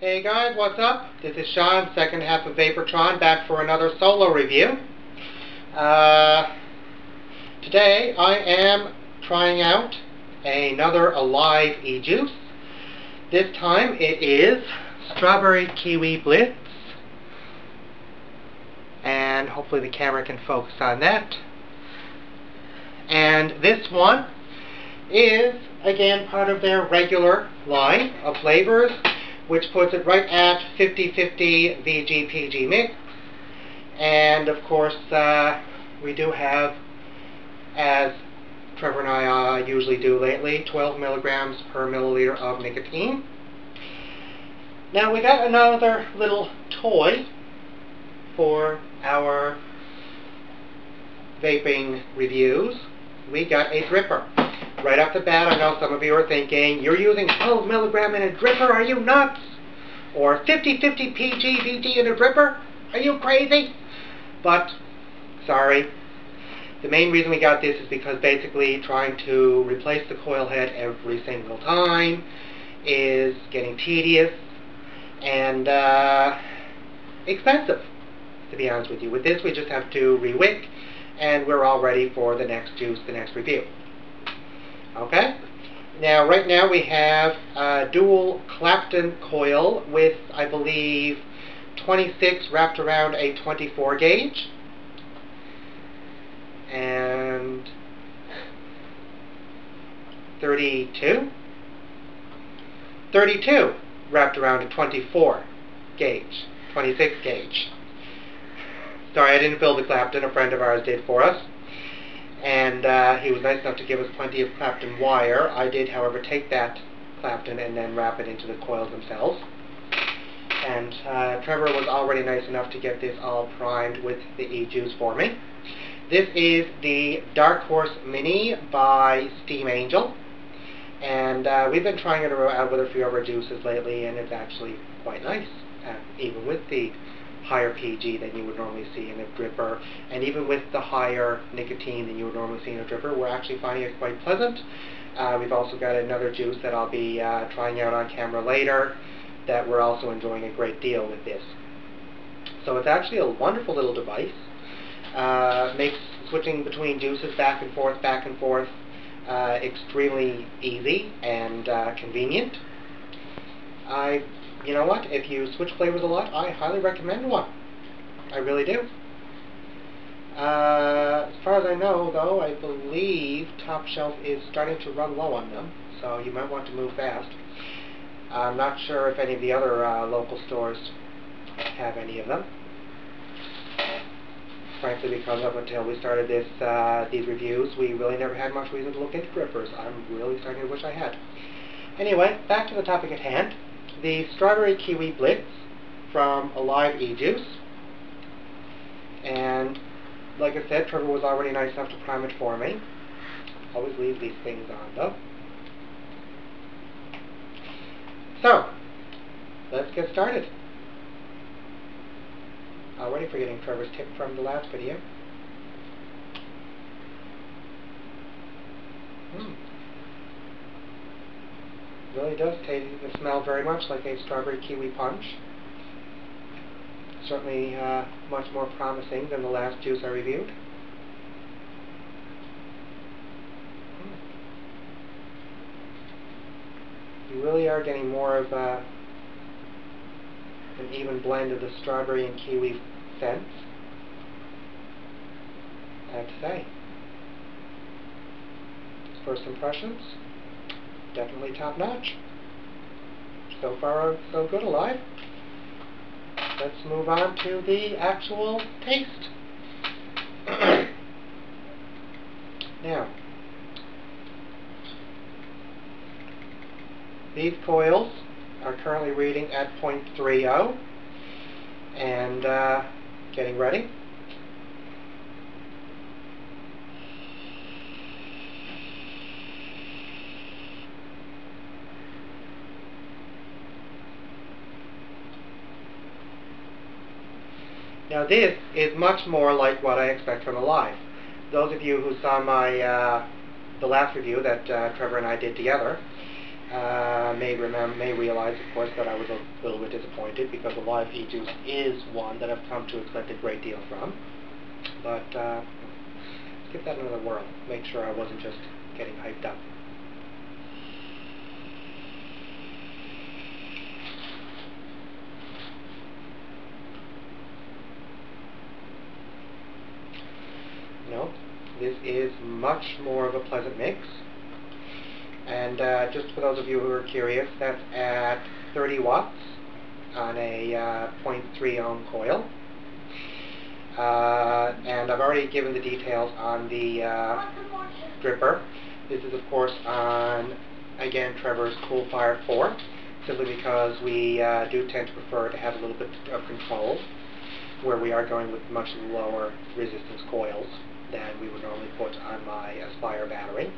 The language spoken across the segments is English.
Hey guys, what's up? This is Sean, second half of Vaportron, back for another solo review. Today I am trying out another Alive ejuice. This time it is Strawberry Kiwi Blitz. And hopefully the camera can focus on that. And this one is, again, part of their regular line of flavors, which puts it right at 50-50 VG-PG mix. And of course, we do have, as Trevor and I usually do lately, 12 milligrams per milliliter of nicotine. Now we got another little toy for our vaping reviews. We got a dripper. Right off the bat, I know some of you are thinking, you're using 12 milligram in a dripper, are you nuts? Or 50-50 PG VG in a dripper? Are you crazy? But, sorry. The main reason we got this is because basically trying to replace the coil head every single time is getting tedious and expensive, to be honest with you. With this, we just have to re-wick, and we're all ready for the next juice, the next review. Okay? Now, right now we have a dual Clapton coil with, I believe, 26 wrapped around a 24 gauge. And 32 wrapped around a 24 gauge, 26 gauge. Sorry, I didn't fill the Clapton, a friend of ours did for us. And he was nice enough to give us plenty of Clapton wire. I did, however, take that Clapton and then wrap it into the coils themselves. And Trevor was already nice enough to get this all primed with the ejuice for me. This is the Dark Horse Mini by Steam Angel. And we've been trying it out with a few of our juices lately, and it's actually quite nice, even with the higher PG than you would normally see in a dripper, and even with the higher nicotine than you would normally see in a dripper, we're actually finding it quite pleasant. We've also got another juice that I'll be trying out on camera later that we're also enjoying a great deal with this. So it's actually a wonderful little device. Makes switching between juices back and forth extremely easy and convenient. You know what? If you switch flavors a lot, I highly recommend one. I really do. As far as I know, though, I believe Top Shelf is starting to run low on them, so you might want to move fast. I'm not sure if any of the other local stores have any of them. Frankly, because up until we started these reviews, we really never had much reason to look into drippers. I'm really starting to wish I had. Anyway, back to the topic at hand. The Strawberry Kiwi Blitz from Alive ejuice. And like I said, Trevor was already nice enough to prime it for me. Always leave these things on, though. So, let's get started. Already forgetting Trevor's tip from the last video. Really does taste and smell very much like a strawberry kiwi punch. Certainly much more promising than the last juice I reviewed. You really are getting more of an even blend of the strawberry and kiwi scents, I have to say. First impressions, definitely top notch. So far, so good, Alive. Let's move on to the actual taste. Now, these coils are currently reading at 0.30 and getting ready. Now this is much more like what I expect from Alive. Those of you who saw my the last review that Trevor and I did together, may realize, of course, that I was a little bit disappointed because a live ejuice is one that I've come to expect a great deal from. But let's give that another whirl. Make sure I wasn't just getting hyped up. No, this is much more of a pleasant mix. And just for those of you who are curious, that's at 30 watts on a 0.3 ohm coil. And I've already given the details on the dripper. This is, of course, on, again, Trevor's Cool Fire 4, simply because we do tend to prefer to have a little bit of control where we are going with much lower resistance coils than we would normally put on my Aspire battery.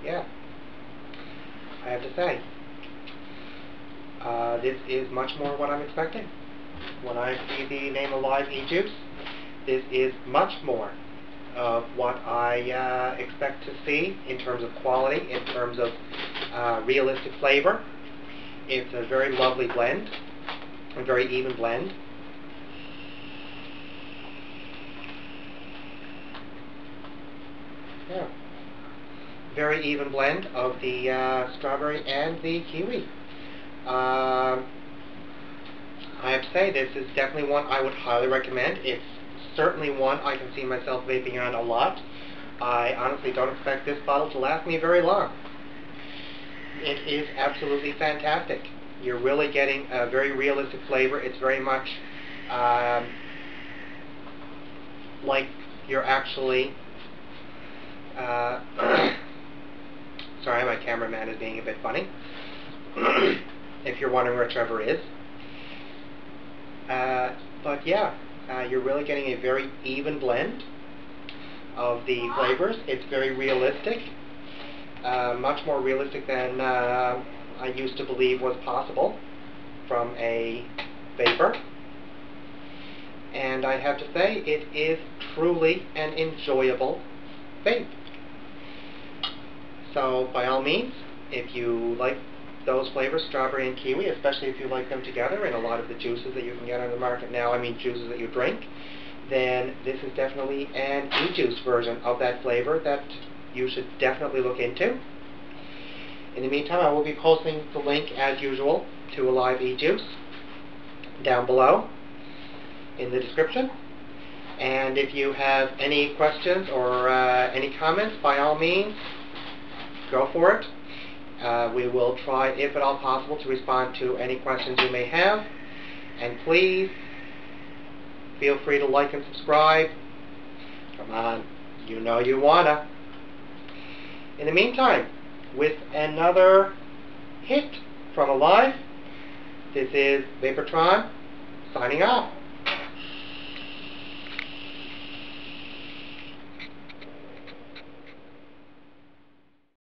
Yeah, I have to say, this is much more what I'm expecting. When I see the name Alive ejuice, this is much more of what I expect to see in terms of quality, in terms of realistic flavor. It's a very lovely blend, a very even blend. Yeah. Very even blend of the strawberry and the kiwi. I have to say, this is definitely one I would highly recommend. It's certainly one I can see myself vaping on a lot. I honestly don't expect this bottle to last me very long. It is absolutely fantastic. You're really getting a very realistic flavor. It's very much like you're actually sorry, my cameraman is being a bit funny. If you're wondering where Trevor is. But yeah, you're really getting a very even blend of the flavors. It's very realistic. Much more realistic than I used to believe was possible from a vapor. And I have to say, it is truly an enjoyable vape. So by all means, if you like those flavors, strawberry and kiwi, especially if you like them together in a lot of the juices that you can get on the market now, I mean juices that you drink, then this is definitely an e-juice version of that flavor that you should definitely look into. In the meantime, I will be posting the link, as usual, to Alive ejuice down below in the description. And if you have any questions or any comments, by all means, go for it. We will try, if at all possible, to respond to any questions you may have. And please, feel free to like and subscribe. Come on, you know you wanna. In the meantime, with another hit from Alive, this is Vaportron, signing off.